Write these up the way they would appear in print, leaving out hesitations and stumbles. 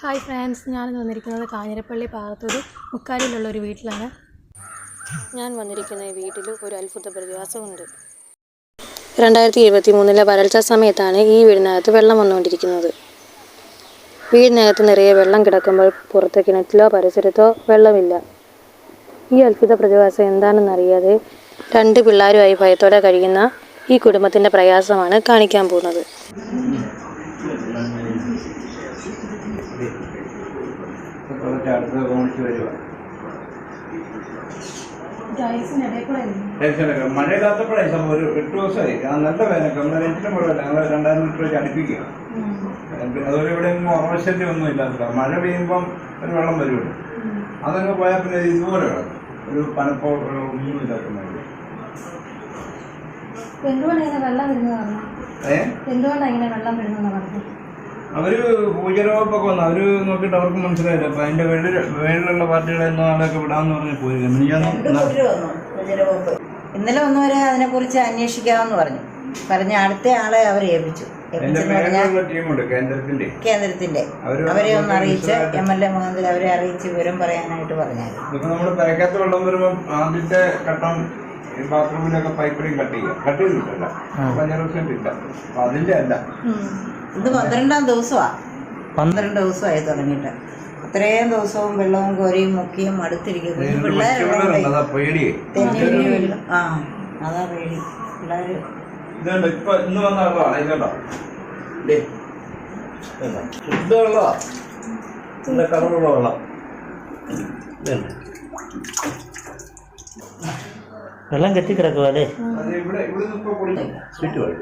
Hi friends, ഞാനിന്ന് വന്നിരിക്കുന്നത് കാഞ്ഞിരപ്പള്ളി ഭാഗത്തൊരു മുക്കാലിലുള്ളൊരു വീട്ടിലാണ്. ഞാൻ വന്നിരിക്കുന്ന ഈ വീട്ടിൽ ഒരു അത്ഭുത പ്രതിഭാസമുണ്ട്. 2023 വരൾച്ച സമയത്താണ് ഈ വീടിനകത്ത് വെള്ളം വന്നുകൊണ്ടിരിക്കുന്നത്. വീടിനകത്ത് നിറയെ വെള്ളം കിടക്കുമ്പോൾ പുറത്ത് കിണറ്റിലോ പരിസരത്തോ വെള്ളമില്ല. ഈ അത്ഭുത പ്രതിഭാസം എന്താണെന്നറിയാതെ 2 പിള്ളേരുമായി ഭയത്തോടെ കഴിയുന്ന ഈ കുടുംബത്തിൻ്റെ പ്രയാസമാണ് കാണിക്കാൻ പോകുന്നത്. മഴയില്ലാത്തപ്പോഴേ ഒരു 8 ദിവസമായി നല്ല വേനൽ നമ്മുടെ നെറ്റിലും വെള്ളമില്ല. ഞങ്ങൾ 2000 ലിറ്റർ വെച്ച് അടുപ്പിക്കുക. അതുപോലെ ഇവിടെ ഉറവശല്യം ഒന്നും ഇല്ലാത്ത മഴ പെയ്യുമ്പം ഒരു വെള്ളം വരുമല്ലോ. അതങ്ങ് പോയാൽ പിന്നെ ഇതുപോലെ കിടക്കും. ഒരു പനപ്പോ ഒന്നും ഇല്ലാത്ത മഴ. അവര് പൂജരോഗപ്പൊക്കെ വന്നു. അവര് നോക്കിയിട്ട് അവർക്ക് മനസ്സിലായില്ല. അപ്പൊ അതിന്റെ വേളിലുള്ള പാർട്ടികളെന്നോ ആളെയൊക്കെ വിടാന്ന് പറഞ്ഞ് പോയി. ഇന്നലെ വന്നവരെ അതിനെ കുറിച്ച് അന്വേഷിക്കാമെന്ന് പറഞ്ഞ അടുത്ത ആളെ അവരെ ഏൽപ്പിച്ചു. കേന്ദ്രത്തിന്റെ അവരെ ഒന്ന് അറിയിച്ച് MLA മുഖാന്തരം അവരെ അറിയിച്ച് വിവരം പറയാനായിട്ട് പറഞ്ഞായിരുന്നു. ഇപ്പൊ നമ്മള് പെരക്കകത്ത് വെള്ളം വരുമ്പോ ആദ്യത്തെ ഘട്ടം ബാത്റൂമിലൊക്കെ പൈപ്പിലും കട്ട് ചെയ്തിട്ടല്ല, ഇല്ല. അപ്പൊ അതിന്റെ അല്ല, ഇത് 12ാം ദിവസമാണ്. 12 ദിവസമായി തുടങ്ങിയിട്ട്. അത്രയും ദിവസവും വെള്ളവും കോരിയും മുക്കിയും അടുത്തിരിക്കുന്നു. അതാ പേടി പിള്ളേര് ഇപ്പൊ ഇന്ന് വന്ന വെള്ളമാണ്. ഇതുണ്ടോ ശുദ്ധ വെള്ളമാ, നല്ല കറുള്ള വെള്ളം. വെള്ളം കെട്ടിക്കിടക്കുക അല്ലേ? ഇവിടെ ഇപ്പൊ ചുറ്റുപാട്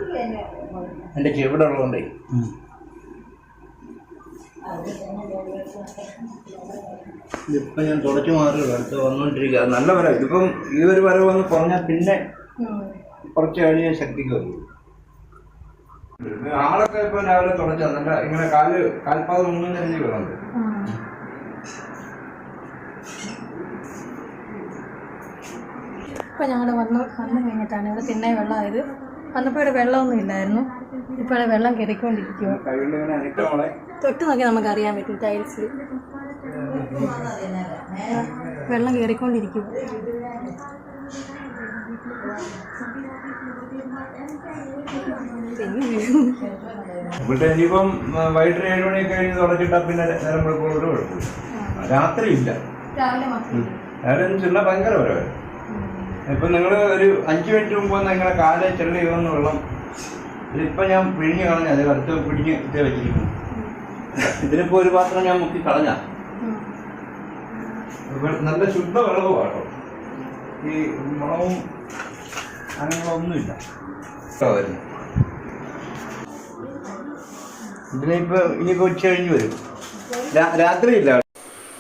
എന്റെ ചെവിടെ ഉള്ളതുകൊണ്ടേ. ഇതിപ്പം ഞാൻ തുടച്ചു മാറുകയുള്ളൂ. അടുത്ത് വന്നുകൊണ്ടിരിക്കുക. നല്ല വര. ഇതിപ്പം ഈ ഒരു വരവ് വന്ന് കുറഞ്ഞാൽ പിന്നെ കുറച്ച് കഴിഞ്ഞ ശക്തിക്ക് വരും. ആളൊക്കെ ഇപ്പൊ രാവിലെ തുടച്ചാൽ നല്ല ഇങ്ങനെ കാൽപാദം ഒന്നും നിറഞ്ഞ് വരുന്നുണ്ട്. ഇപ്പോൾ ഞങ്ങൾ വന്നു കഴിഞ്ഞിട്ടാണ് ഇവിടെ തിണ്ണ വെള്ളമായത്. വന്നപ്പോൾ ഇവിടെ വെള്ളമൊന്നും ഇല്ലായിരുന്നു. ഇപ്പോൾ ഇവിടെ വെള്ളം കയറിക്കൊണ്ടിരിക്കുക. തൊട്ട് നോക്കി നമുക്ക് അറിയാൻ പറ്റും. ടൈൽസിൽ വെള്ളം കയറിക്കൊണ്ടിരിക്കുക. ഇവിടെ ഇനിയിപ്പം വൈകിട്ട് 7 മണിയൊക്കെ കഴിഞ്ഞ് തുടച്ചിട്ടാ പിന്നെ നേരം വെളുപ്പോൾ ഒരു കുഴപ്പമില്ല. രാത്രി ഇല്ല, രാവിലെ ചെല്ല ഭയങ്കര വരവായിരുന്നു. ഇപ്പൊ നിങ്ങൾ ഒരു 5 മിനിറ്റ് മുമ്പ് നിങ്ങളെ കാലെ ചെള്ളി വീഴുന്ന വെള്ളം ഇതിപ്പോ ഞാൻ പിഴിഞ്ഞ് കളഞ്ഞ. അത് അടുത്ത് പിടിഞ്ഞ് ഇതേ വെച്ചിരിക്കുന്നു. ഇതിനിപ്പോ ഒരു പാത്രം ഞാൻ മുക്കി കളഞ്ഞ. നല്ല ശുദ്ധ വെള്ളവും കേട്ടോ. ഈ മുളവും അങ്ങനെയൊന്നുമില്ല. ഇനിയിപ്പോ ഉച്ച കഴിഞ്ഞ് വരും. രാത്രിയില്ല.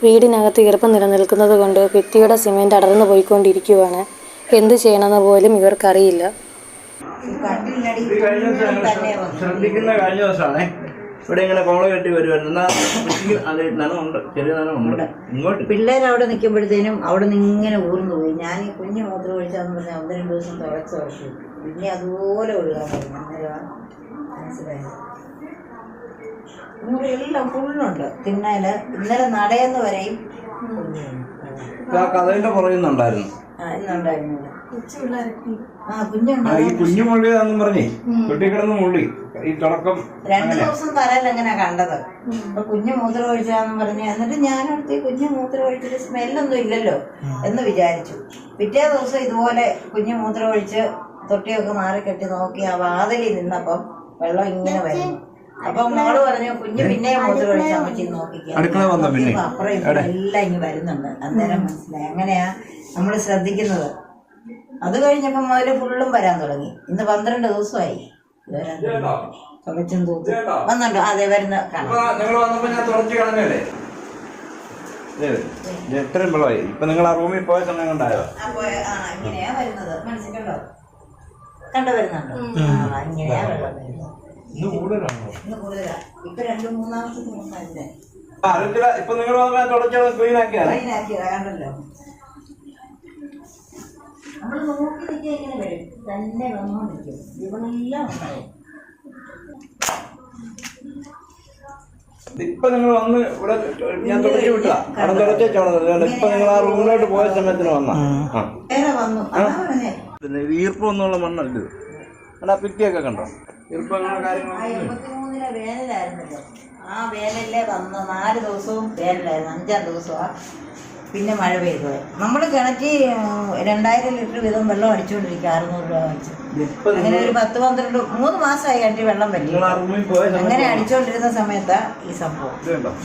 വീടിനകത്ത് ഈർപ്പം നിലനിൽക്കുന്നത് കൊണ്ട് ഭിത്തിയുടെ സിമെന്റ് അടർന്നു പോയിക്കൊണ്ടിരിക്കുകയാണ്. എന്ത് ചെയ്യണമെന്ന് പോലും ഇവർക്കറിയില്ല. ശ്രദ്ധിക്കുന്ന കഴിഞ്ഞ ദിവസമാണേ. ഇവിടെ ഇങ്ങനെ കോള കെട്ടി വരുമായിരുന്നു. നനവുണ്ട്, ചെറിയ നനവുണ്ട്. ഇങ്ങോട്ട് പിള്ളേരവിടെ നിൽക്കുമ്പോഴത്തേനും അവിടെ നിന്ന് ഇങ്ങനെ ഊർന്നു പോയി. ഞാൻ ഈ കുഞ്ഞ് മൂത്രം ഒഴിച്ചാന്ന് പറഞ്ഞാൽ 1-2 ദിവസം തുടച്ച് വർഷം പിന്നെ അതുപോലെ ഒഴുകാൻ പറഞ്ഞു. അന്നേരമാണ് മനസ്സിലായത്. ഇങ്ങോട്ട് എല്ലാം ഫുള്ളുണ്ട്. തിണ്ണയില് ഇന്നലെ നടയെന്ന് വരെയും കഥയുടെ പറയുന്നുണ്ടായിരുന്നു. ഈ കുഞ്ഞു മുള്ളിയാന്നും പറഞ്ഞേ കുട്ടിക്കിടന്ന് മുള്ളി ഈ തുടക്കം 2 ദിവസം തലയിൽ എങ്ങനെ കണ്ടത്. അപ്പൊ കുഞ്ഞു മൂത്രം ഒഴിച്ചാന്ന് പറഞ്ഞ് എന്നിട്ട് ഞാനടുത്ത് കുഞ്ഞു മൂത്രം ഒഴിച്ചിട്ട് സ്മെല്ലൊന്നും ഇല്ലല്ലോ എന്ന് വിചാരിച്ചു. പിറ്റേ ദിവസം ഇതുപോലെ കുഞ്ഞു മൂത്രം ഒഴിച്ച് തൊട്ടിയൊക്കെ മാറിക്കെട്ടി നോക്കി ആ വാതിലിൽ നിന്നപ്പം വെള്ളം ഇങ്ങനെ വരുന്നു. അപ്പൊ മോള് പറഞ്ഞു കുഞ്ഞ് പിന്നെ മൂത്രം ഒഴിച്ച് അമ്മച്ചി നോക്കിക്കാം. അപ്പുറം എല്ലാം ഇനി വരുന്നുണ്ട്. അന്നേരം മനസ്സിലായി. അങ്ങനെയാ നമ്മൾ ശ്രദ്ധിക്കുന്നത്. അത് കഴിഞ്ഞപ്പോ മുതല് ഫുള്ളും വരാൻ തുടങ്ങി. ഇന്ന് 12 ദിവസമായി തുടച്ചും തൂത്തും വന്നുണ്ടോ. അതെ വരുന്ന എത്രയും വെള്ളമായി. ഇപ്പൊ നിങ്ങൾ ആ റൂമിൽ പോയ സമയം കൊണ്ടായോ? ഇങ്ങനെയാ വരുന്നത്. മനസ്സിലുണ്ടോ? കണ്ടു വരുന്നുണ്ടോ? ഇങ്ങനെയാ വെള്ളം വരുന്നത്. ഇന്ന് കൂടുതലാ. ഇപ്പൊ 2-3 ദിവസത്തെ അറിയില്ല. ഇപ്പൊ നിങ്ങൾ ക്ലീനാക്കിയതാ. കണ്ടല്ലോ. നമ്മൾ നോക്കി നിൽക്കുക ഇങ്ങനെ വരും. തന്നെ വന്നോണ്ടിരിക്കും. ഇവളെല്ലാം ഉണ്ടാവും. ഇപ്പൊ നിങ്ങൾ വന്ന് ഇവിടെ ഞാൻ തുടച്ചു വിട്ടാ അവിടെ തുടച്ചാണ് ഇപ്പൊ നിങ്ങൾ ആ റൂമിലോട്ട് പോയ സമയത്തിന് വന്നാ വേറെ വന്നു അതാ പറഞ്ഞേ. ഈർപ്പൊന്നുള്ള മണ്ണല്ല ഇത്. അവിടെ ആ ഭിത്തിയൊക്കെ കണ്ടോ? ഈർപ്പം അങ്ങനെ കാര്യങ്ങളൊന്നും 83 വേനലായിരുന്നല്ലോ. ആ വേനലിലെ വന്ന് 4 ദിവസവും വേനലായിരുന്നു. 5-ആം ദിവസമാണ് പിന്നെ മഴ പെയ്തത്. നമ്മൾ കിണറ്റി 2000 ലിറ്റർ വീതം വെള്ളം അടിച്ചുകൊണ്ടിരിക്കുക. 600 രൂപ വെച്ച്. അങ്ങനെ ഒരു 10-12 3 മാസമായി കിണറ്റി വെള്ളം പറ്റി. അങ്ങനെ അടിച്ചുകൊണ്ടിരുന്ന സമയത്താ ഈ സംഭവം.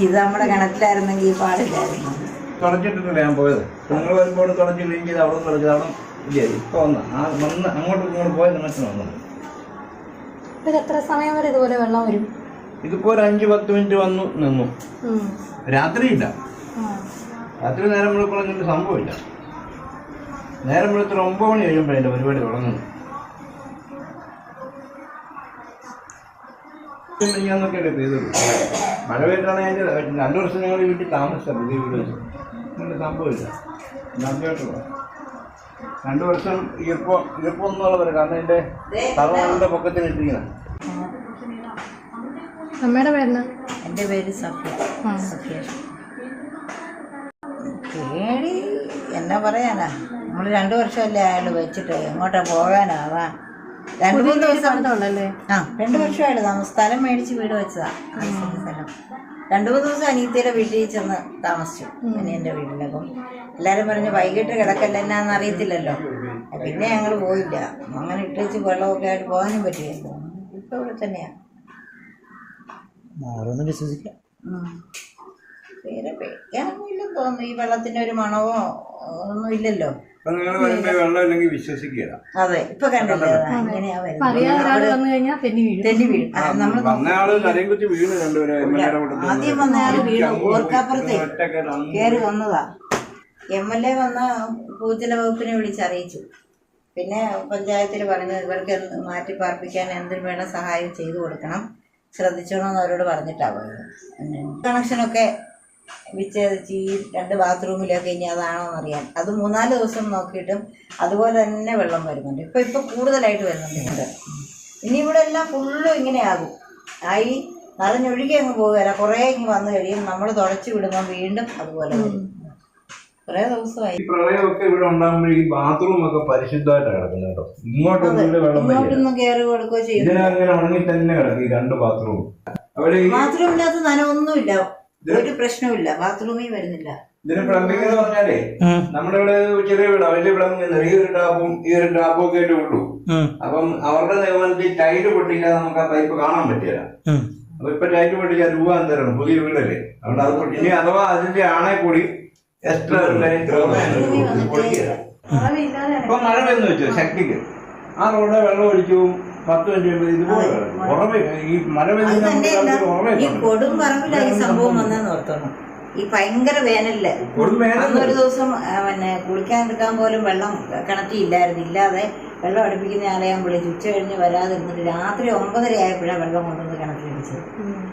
ഇത് നമ്മുടെ കിണറ്റിലായിരുന്നെങ്കിൽ ഈ പാടില്ലായിരുന്നു. തുടച്ചിട്ടില്ല ഞാൻ പോയത്. നിങ്ങൾ വരുമ്പോൾ തുടച്ച് ക്ലീൻ ചെയ്ത് അവിടെ തുടച്ചത് അവിടെ ഇല്ല. ഇപ്പൊ വന്ന് അങ്ങോട്ടും ഇങ്ങോട്ട് പോയ സമയത്തിന് വന്നത്. എത്ര സമയം വരെ ഇതുപോലെ വെള്ളം വരും? ഇതിപ്പോ ഒരു 5-10 മിനിറ്റ് വന്നു നിന്നു. രാത്രിയില്ല. രാത്രി നേരം വെളുക്കുള്ള സംഭവമില്ല. നേരം വെളുത്തൊരു 9 മണി കഴിയുമ്പോഴേ എൻ്റെ പരിപാടി തുടങ്ങുന്നു. ഞാന്നൊക്കെയല്ലേ പെയ്തത്. മഴ പെയ്താണ്. അതിൻ്റെ 2 വർഷം ഞങ്ങൾ വീട്ടിൽ താമസിച്ച പുതിയ വീട് വെച്ചു. അങ്ങനെ സംഭവമില്ല. ആദ്യമായിട്ടുള്ള 2 വർഷം ഈർപ്പം എന്നുള്ള വരും. കാരണം എൻ്റെ തറവാടിൻ്റെ പൊക്കത്തിന് ഇട്ടിരിക്കുന്നത്. അമ്മയുടെ പേരെന്ന്? എൻ്റെ പേര് സഫ്യ. പേടി എന്നാ പറയാനാ, നമ്മൾ 2 വർഷമല്ലേ അയാൾ വെച്ചിട്ട് എങ്ങോട്ടാ പോകാനാവാ. 2-3 ദിവസം 2 വർഷമായിട്ട് സ്ഥലം മേടിച്ച് വീട് വെച്ചതാ. സ്ഥലം 2-3 ദിവസം അനിയത്തിയുടെ വീട്ടിൽ ചെന്ന് താമസിച്ചു. അനിയൻ്റെ വീട്ടിലപ്പം എല്ലാവരും പറഞ്ഞ് വൈകിട്ട് കിടക്കല്ല എന്നാന്ന് അറിയത്തില്ലല്ലോ. പിന്നെ ഞങ്ങൾ പോയില്ല. അങ്ങനെ ഇട്ടേച്ച് വെള്ളമൊക്കെ ആയിട്ട് പോകാനും പറ്റിയല്ലോ. ഇപ്പം ഇവിടെ തന്നെയാണ്. വിശ്വസിക്കാം. വേറെ പേടിക്കാനൊന്നും ഇല്ലെന്ന് തോന്നുന്നു. ഈ വെള്ളത്തിന്റെ ഒരു മണവോ ഒന്നും ഇല്ലല്ലോ. വെള്ളം ഇല്ലെങ്കിൽ വിശ്വസിക്കുക. അതെ, ഇപ്പൊ കണ്ടില്ലേ ഇങ്ങനെയാ തെന്നി വീഴും. ആദ്യം വന്ന ആള് വീണു. ഓർക്കാപ്പുറത്തെ കയറി വന്നതാ. MLA വന്ന ഭൂജല വകുപ്പിനെ വിളിച്ചറിയിച്ചു. പിന്നെ പഞ്ചായത്തിൽ പറഞ്ഞു ഇവർക്ക് മാറ്റി പാർപ്പിക്കാൻ എന്തിനു വേണം സഹായം ചെയ്തു കൊടുക്കണം, ശ്രദ്ധിച്ചോണമെന്ന് അവരോട് പറഞ്ഞിട്ടാണ് പോയത്. കണക്ഷനൊക്കെ വിച്ഛേദിച്ച് ഈ 2 ബാത്റൂമിലൊക്കെ ഇനി അതാണോന്ന് അറിയാൻ അത് 3-4 ദിവസം നോക്കിയിട്ടും അതുപോലെ തന്നെ വെള്ളം വരുന്നുണ്ട്. ഇപ്പൊ കൂടുതലായിട്ട് വരുന്നുണ്ട്. ഇനി ഇവിടെ എല്ലാം ഫുള്ളും ഇങ്ങനെയാകും. ആയി നിറഞ്ഞൊഴുകി അങ്ങ് പോകുകയല്ല. കുറേ ഇങ്ങ് വന്നു കഴിയും. നമ്മൾ തുടച്ചു വിടുമ്പോൾ വീണ്ടും അതുപോലെ വരും. കുറേ ദിവസമായി. ഈ പ്രളയമൊക്കെ ഇവിടെ ഉണ്ടാകുമ്പോൾ ഈ ബാത്റൂം ഒക്കെ പരിശുദ്ധമായിട്ടാണ് കിടക്കുന്നത് കേട്ടോ. ഇങ്ങോട്ടൊന്നും കയറി കൊടുക്കുകയോ ചെയ്യും. ഉണങ്ങി തന്നെ കിടക്കും ഈ 2 ബാത്റൂം. ബാത്റൂമിനകത്ത് നനവൊന്നുമില്ല, ഒരു പ്രശ്നമില്ല. ബാത്റൂമിൽ വരുന്നില്ല. ഇതിന് പ്ലംബിംഗ് എന്ന് പറഞ്ഞാലേ നമ്മുടെ ഇവിടെ ചെറിയ വീടാ, വലിയ പ്ലംബിംഗ് ഈ ഒരു ടാപ്പും ഒക്കെ ആയിട്ട് ഉള്ളൂ. അപ്പം അവരുടെ നിയമനത്തിൽ ടൈല് പൊട്ടിക്കാതെ നമുക്ക് ആ പൈപ്പ് കാണാൻ പറ്റില്ല. അപ്പൊ ഇപ്പൊ ടൈല് പൊട്ടിക്കാൻ രൂപ എന്തരാണ്, പുതിയ വീടല്ലേ. അതുകൊണ്ട് അത് പൊട്ടി. ഇനി അഥവാ അതിന്റെ ആണെ കൂടി എക്സ്ട്രാ ഇപ്പൊ മഴ പെയ്യുന്ന വെച്ചു ശക്തിക്ക് ആ റോഡ് വെള്ളം ഒഴിച്ചു 10 മിനിറ്റ് ഇതുപോലെ ഈ മഴ ഈ കൊടും പറമ്പിലായി സംഭവം വന്നെന്ന് ഓർത്തോണം. ഈ ഭയങ്കര വേനലില് അന്നൊരു ദിവസം പിന്നെ കുളിക്കാൻ എടുക്കാൻ പോലും വെള്ളം കിണറ്റിയില്ലായിരുന്നു. ഇല്ലാതെ വെള്ളം അടുപ്പിക്കുന്ന ആളെ ഞാൻ വിളിച്ചു. ഉച്ച കഴിഞ്ഞ് വരാതിരുന്നിട്ട് രാത്രി 9:30 ആയപ്പോഴാണ് വെള്ളം കൊണ്ടുവന്ന് കിണറ്റിലടിച്ചത്.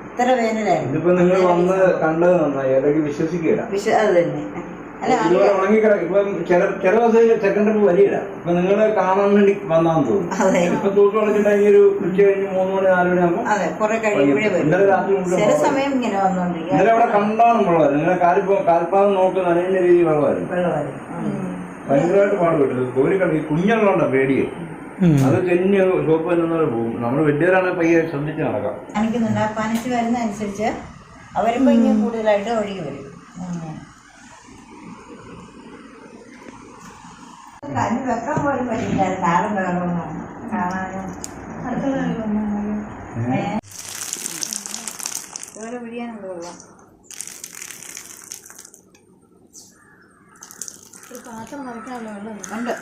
ഇത്ര വേനലായിരുന്നു. ഇപ്പൊ നിങ്ങൾ വന്ന് കണ്ടത് നന്നായി. അല്ലെങ്കിൽ വിശ്വസിക്കില്ല. അത് തന്നെ. അല്ല ഇപ്പം ചില ദിവസം സെക്കൻഡ് വരില്ല. ഇപ്പൊ നിങ്ങള് കാണാൻ വേണ്ടി വന്നാന്ന് തോന്നുന്നു. ഇപ്പൊ തൂത്ത് കളഞ്ഞിട്ട് ഒരു ഉച്ച കഴിഞ്ഞ് 3 മണി 4 മണി ആകുമ്പോൾ അതെ കുറെ കഴിയുമ്പോഴേ വരും. ചില സമയം ഇങ്ങനെ വന്നോണ്ടിരിക്കും. ഇന്നലെ അവിടെ കണ്ടാണ് വെള്ളമായിരുന്നു. നിങ്ങളെ കാൽപ്പാദം നോക്കുന്ന അനേക രീതിയിൽ വെള്ളമായിരുന്നു. ഭയങ്കരമായിട്ട് പാടുപെട്ടത്. കോരിക്കളി ഈ കുഞ്ഞുള്ളതുകൊണ്ടാ പേടിയെ. അത് തെഞ്ഞ് സോപ്പ് തന്നെ പോകും. നമ്മള് വലിയവരാണ് പയ്യെ ശ്രദ്ധിച്ച് നടക്കാം. കാണിക്കുന്നുണ്ട്. ആ പനിച്ച് വരുന്ന അനുസരിച്ച് അവരുമ്പോ ഇങ്ങനെ കൂടുതലായിട്ട് ഒഴുകി വരും. കഞ്ഞി വെക്കാൻ പോലും പറ്റില്ല. കാലം വേണമെന്നാണ് കാണാനും ഇതുപോലെ പിടിയാനുണ്ട് വെള്ളം. പാത്രം നിറയ്ക്കാനുള്ള വെള്ളം ഉണ്ട്.